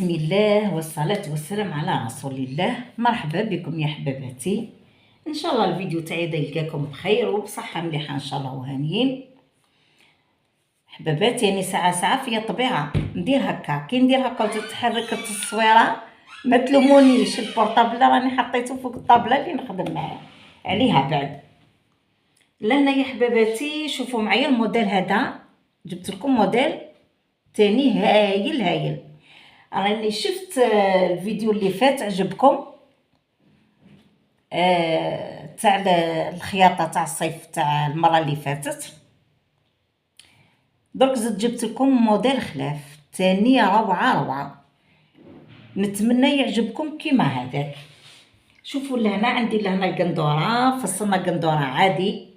بسم الله والصلاة والسلام على رسول الله. مرحبا بكم يا حباباتي، ان شاء الله الفيديو تاعي دا يلقاكم بخير وبصحة مليحة ان شاء الله وهانيين. حباباتي يعني ساعة فيا طبيعة ندير هكا، كي ندير هكا وتتحرك التصويرة ما تلومونيش، البورطابل راني حطيته فوق الطابلة اللي نخدم عليها بعد. لهنا يا حباباتي شوفوا معايا الموديل هذا، جبت لكم موديل تاني هايل. راني شفت الفيديو اللي فات عجبكم تاع الخياطه تاع الصيف تاع المره اللي فاتت. درك زدت جبت لكم موديل خلاف تاني روعه. نتمنى يعجبكم كيما هذاك. شوفوا لهنا عندي لهنا القندوره، فصلنا قندوره عادي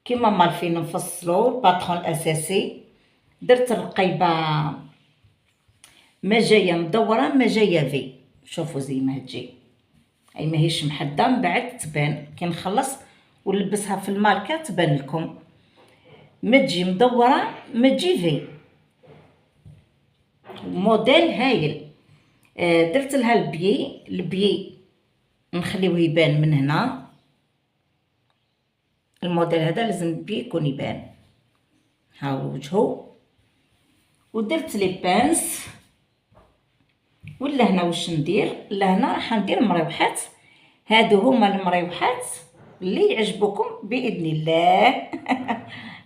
كيما مالفين نفصلوا الباترون الاساسي. درت الرقيبه ما جايه مدوره ما جايه في، شوفوا زي ما تجي، اي ماهيش محدة، من بعد تبان كي نخلص ونلبسها في الماركه تبان لكم. ما تجي مدوره ما تجي في، موديل هايل. درت لها البي نخليوه يبان من هنا. الموديل هذا لازم البي يكون يبان، ها هو وجهه. ودرت لي بانس. ولا هنا واش ندير؟ لهنا راح ندير مريوحات، هادو هما المريوحات اللي يعجبوكم باذن الله.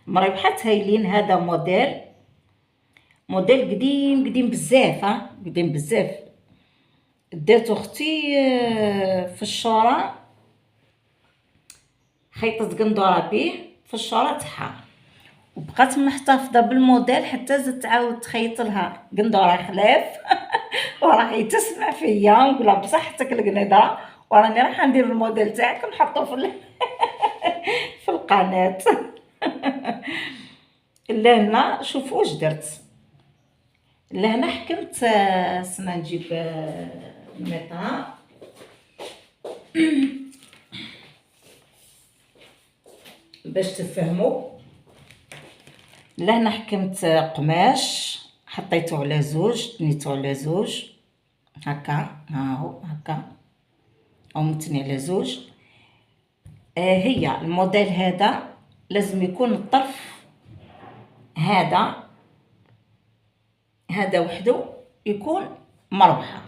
مريوحات هايلين. هذا موديل قديم بزاف، قديم بزاف. دات اختي في الشورى، خيطت قندوره به في الشورى تاعها، وبقات محتفظه بالموديل حتى زدت تعاود تخيط لها قندوره خلاف. وراهي تسمع فيا نقولها بصحتك القنيضه، وراني راح ندير الموديل تاعك نحطه في القناه. لهنا شوفوا واش درت. لهنا حكمت سنا نجيب الميطه باش تفهموا. لهنا حكمت قماش حطيته على زوج، تنيته على زوج هكا، ها هو هكا او متني على زوج. هي الموديل هذا لازم يكون الطرف هذا وحده يكون مروحه.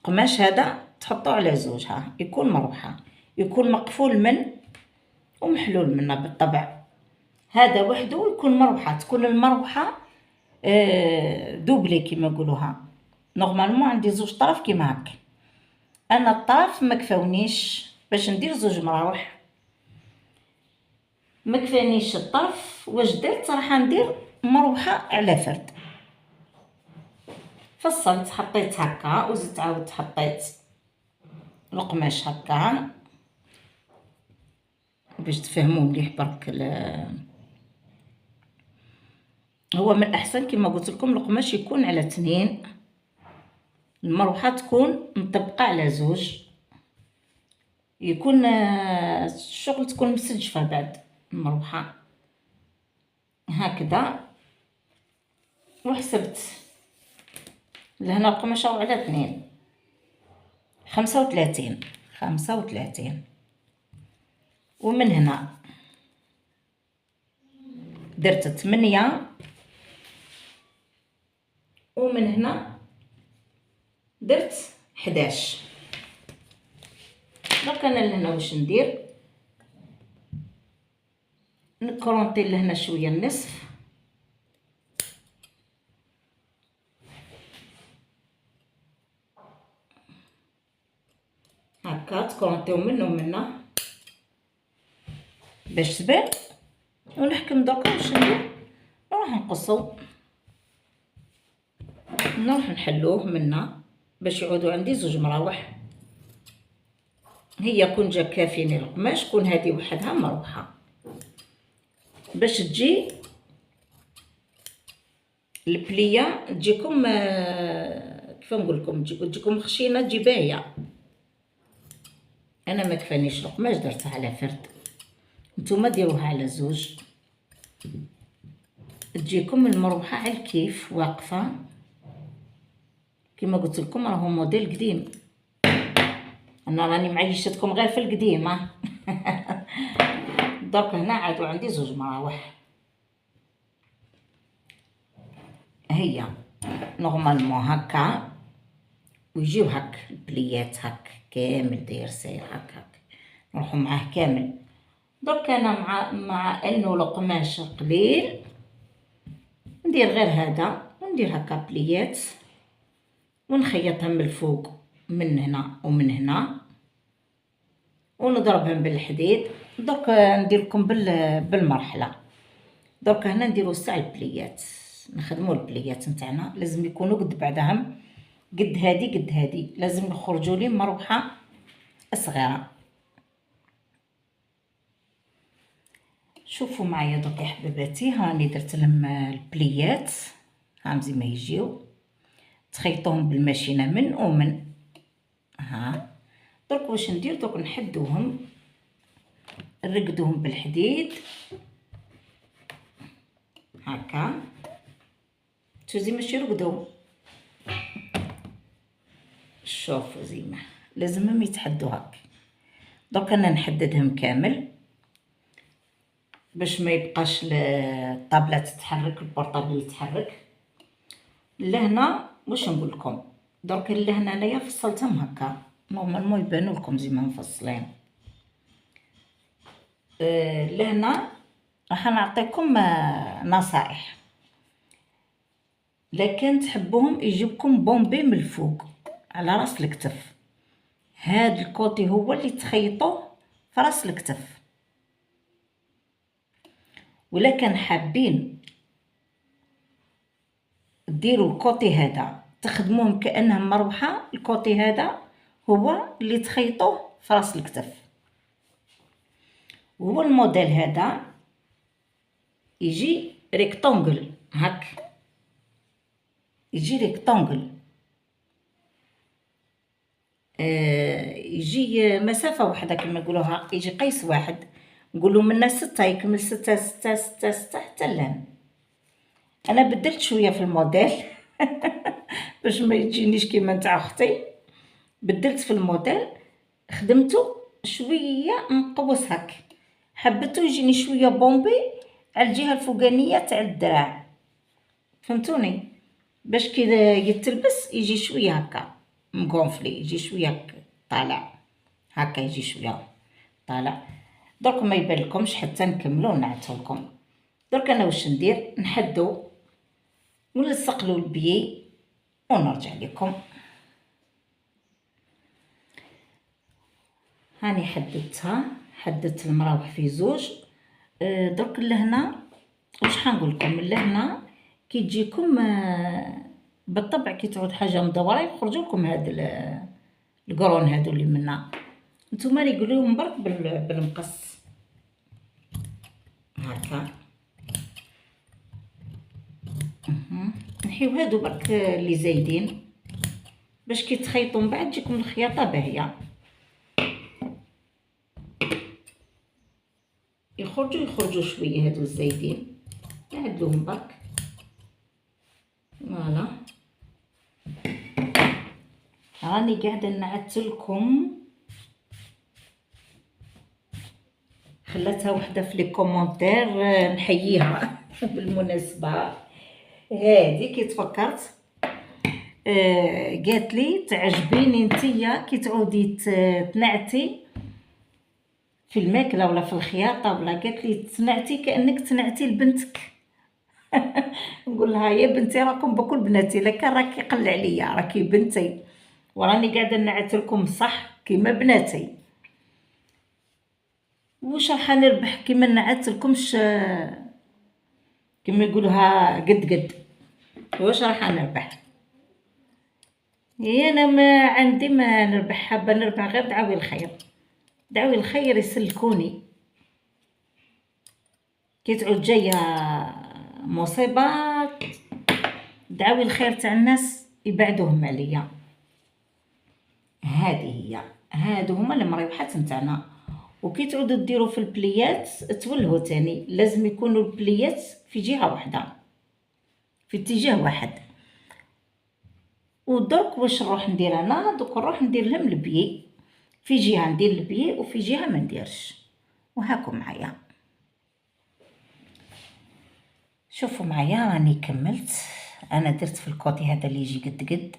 قماش هذا تحطوه على زوج، ها يكون مروحه، يكون مقفول من ومحلول منه بالطبع. هذا وحده يكون مروحه، تكون المروحه دوبلي كيما نقولوها. نورمالمون عندي زوج طرف كيما هكا، انا الطرف ما كفاونيش باش ندير زوج مراوح، ما كفانيش الطرف. واش درت؟ راح ندير مروحه على فرد. فصلت حطيت هكا وزدت عاود حطيت القماش هكا باش تفهموا مليح. برك هو من الاحسن كما قلت لكم القماش يكون على 2، المروحه تكون مطبقه على زوج، يكون الشغل تكون مسجفه بعد المروحه هكذا. وحسبت لهنا القماش على 2، 35. ومن هنا درت 8، ومن هنا درت 11. دونك انا لهنا واش ندير؟ نكرونطي لهنا شويه النصف هكا، تكرونطيو منه ومنه باش تبان. ونحكم دوكا واش ندير؟ نروح نقصو، نروح نحلوه منا باش يعودوا عندي زوج مراوح. هي كون جا كافيني القماش كون هذه وحدها مروحه باش تجي البليه تجيكم كيف نقول لكم، تجيكم خشينه، تجي باهيه. انا ما كفانيش القماش درتها على فرد، نتوما ديروها على زوج تجيكم المروحه على الكيف واقفه كما قلت لكم راهو موديل قديم، انا راني معيشتكم غير في القديم درك هنا عادو عندي زوج مراوح، هي نورمالمون هكا ويجيو هاك البليات هاك كامل داير ساير هاك نروحو معاه كامل. درك انا مع انه القماش قليل ندير غير هذا وندير هكا بليات ونخيطهم من الفوق من هنا ومن هنا ونضربهم بالحديد. درك ندير لكم بالمرحله. درك هنا نديرو ساع البليات، نخدمو البليات نتاعنا لازم يكونوا قد بعضهم، قد هادي لازم يخرجوا لي مروحه صغيره. شوفوا معايا دوك يا حبيباتي، هاني درت لهم البليات هام زي ما يجيو، تخيطوهم بالماشينه من ومن. ها درك واش ندير؟ درك نحدوهم نرقدوهم بالحديد هكا زي ماشي يرقدو. شوفوا زي ما لازمهم يتحدوا هكا. درك انا نحددهم كامل باش ما يبقاش الطابله تتحرك، البورطابل يتحرك. لهنا واش نقول لكم؟ درك لهنا انايا فصلتهم هكا نورمالمون يبانوا لكم زي ما مفصلين. لهنا راح نعطيكم نصائح، لكن تحبوهم يجيبكم بومبي من الفوق على راس الكتف. هاد الكوتي هو اللي تخيطوه في راس الكتف، ولكن حابين ديروا الكوتي هذا تخدموهم كانهم مروحه، الكوتي هذا هو اللي تخيطوه في راس الكتف. وهو الموديل هذا يجي ريكتونغل هاك، يجي ريكتونغل، يجي مسافه واحده كما يقولوها، يجي قيس واحد، نقولوا منا 6 يكمل 6 6 6 6 حتى لهنا. انا بدلت شويه في الموديل باش ما يجينيش كيما نتاع اختي، بدلت في الموديل، خدمته شويه مقوس هاك، حبيتو يجيني شويه بومبي على الجهه الفوقانيه تاع الدراع، فهمتوني؟ باش كي يتلبس يجي شويه هكا مغونفلي، يجي شويه طالع هكا، يجي شويه طالع. درك ما يبان لكمش حتى نكملو ونعتو لكم. درك انا واش ندير؟ نحدو ونلصقلو البيي ونرجع لكم. هاني حددتها، حددت المراوح في زوج. درك لهنا واش حنقول لكم؟ لهنا كي تجيكم بالطبع كي تعود حاجه مدوره يخرجوا لكم هاد القرون هادو اللي منا، نتوما اللي يقولوهم برك بالمقص هكا. نحيو هادو برك اللي زايدين باش كي تخيطوا من بعد تجيكم الخياطه باهيه، يخرجوا شويه هادو الزايدين نعدلوهم برك. فوالا راني قاعده نعتلكم. خلاتها وحده في لي كومونتير نحييها بالمناسبه هادي كي تفكرت، قالت لي تعجبيني نتيا كي تعودي تنعتي في الماكله ولا في الخياطه ولا، قالت لي تنعتي كانك تنعتي لبنتك نقول لها يا بنتي راكم بكل بناتي، لكن راكي قل عليا، راكي بنتي وراني قاعده نعت لكم صح كيما بناتي. واش راح نربح كيما نعت لكمش كيما يقولوها قد واش راح نربح؟ انا ما عندي ما نربح، حابه نربح غير دعاوي الخير، دعاوي الخير يسلكوني. كي تعود جايه مصيبات دعاوي الخير تاع الناس يبعدوهم عليا. هذه هي، هادو هما المريوحات نتاعنا. وكي تعودوا ديروا في البليات تولهوا تاني، لازم يكونوا البليات في جهه واحده، في اتجاه واحد. ودرك واش نروح ندير انا؟ دوك نروح ندير لهم البيي، في جهه ندير البيي وفي جهه ما نديرش. وهاكم معايا، شوفوا معايا راني كملت. انا درت في الكوتي هذا اللي يجي قد قد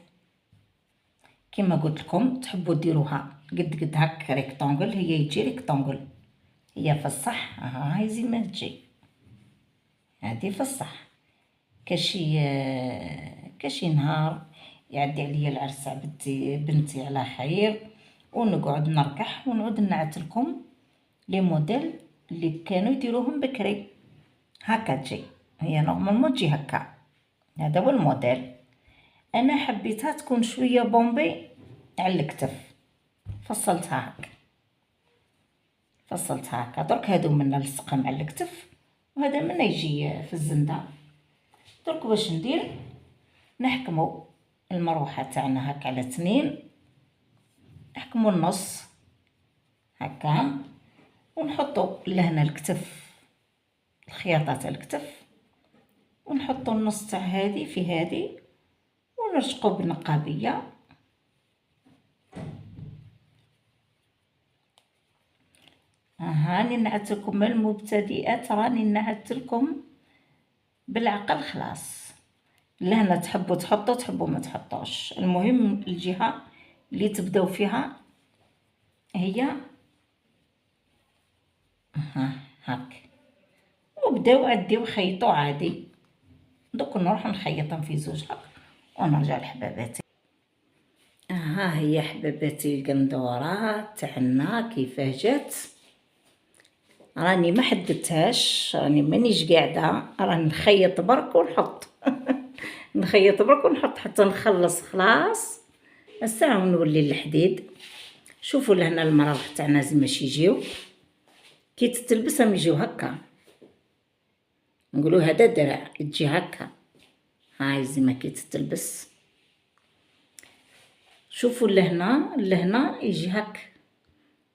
كما قلت لكم. تحبوا ديروها قد قد هكا ريكتونغل، هي يجي ريكتونغل، هي في الصح هاي زي ما تجي، هذه في الصح. كشي نهار يعدي عليا العرس بنتي على خير، ونقعد نركح ونعود نعت لكم لي موديل اللي كانوا يديروهم بكري. هكا تجي هي نورمالمون تجي هكا، هذا هو الموديل. انا حبيتها تكون شويه بومبي على الكتف، فصلتها هكا. درك هادو منا لصقهم على الكتف، وهذا منا يجي في الزنده. درك واش ندير؟ نحكمو المروحه تاعنا هكا على 2، نحكمو النص هكا، ونحطو لهنا الكتف، الخياطه تاع الكتف، ونحطو النص تاع هذه في هذه، ونرشقو بنقابيه. هاني نعت لكم المبتدئات، راني نعت لكم بالعقل خلاص. لهنا تحبوا تحطوا، تحبوا ما تحطوش، المهم الجهه اللي تبداو فيها هي هاك، وبداو عديو خيطوا عادي. دوك نروح نخيطهم في زوج هاك ونرجع لحباباتي. ها هي حباباتي القندوره تاعنا كيفاه جات. راني ما حددتهاش، راني مانيش قاعده، راني نخيط برك ونحط نخيط برك ونحط حتى نخلص خلاص. الساعه ونولي للحديد. شوفوا لهنا المراوح تاعنا زي ماشي يجيو كي تتلبس، هم يجيو هكا، نقولوا هذا درع تجي هكا، هاي زي ما كي تتلبس. شوفوا لهنا يجي هكا،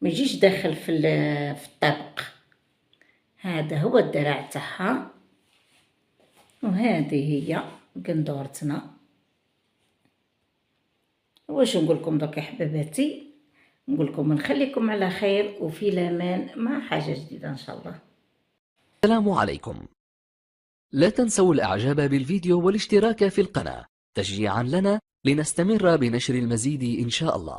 ما يجيش داخل في الطبق. هذا هو الدرع تاعها، وهذه هي قندورتنا. واش نقول لكم دوك يا حباباتي؟ نقول لكم نخليكم على خير وفي الامان مع حاجه جديده ان شاء الله. السلام عليكم. لا تنسوا الاعجاب بالفيديو والاشتراك في القناة تشجيعا لنا لنستمر بنشر المزيد ان شاء الله.